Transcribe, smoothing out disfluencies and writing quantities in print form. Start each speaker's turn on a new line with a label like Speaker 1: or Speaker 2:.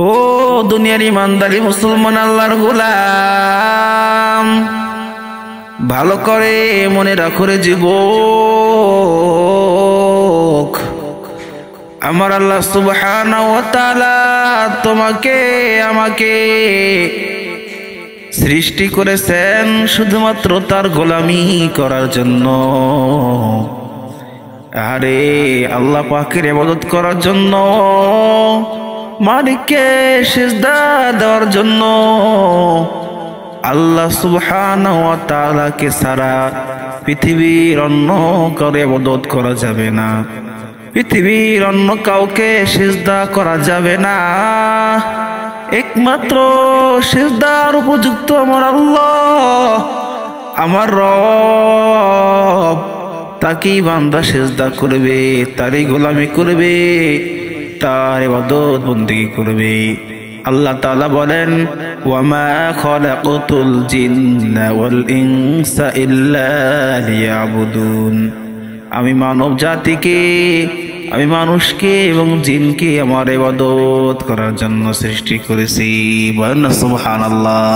Speaker 1: ও দুনিয়ার ইমানদারি মুসলমান আল্লাহর গোলাম, ভালো করে মনে রাখো রে যুবক, আমার আল্লাহ সুবহানাহু ওয়া তাআলা তোমাকে আমাকে সৃষ্টি করেছেন শুধুমাত্র তার গোলামি করার জন্য। আরে আল্লাহ পাকের ইবাদত করার জন্য, মালিককে সিজদা দেওয়ার জন্য। আল্লাহ সুবহানাহু ওয়া তাআলাকে ছাড়া পৃথিবীর অন্য কারো ইবাদত করা যাবে না, পৃথিবীর অন্য কাউকে সিজদা করা যাবে না। একমাত্র সিজদার উপযুক্ত আমার আল্লাহ, আমার রব। তাকেই বান্দা সিজদা করবে, তারই গোলামি করবে, তার ইবাদত বন্দেগী করবে। আল্লাহ তাআলা বলেন, ওয়ামা খালাকাতুল জিন্না ওয়াল ইনসা ইল্লা লিয়াবুদুন। আমি মানব জাতিকে, আমি মানুষকে এবং জিনকে আমার ইবাদত করার জন্য সৃষ্টি করেছি। বলেন না সুবহানাল্লাহ।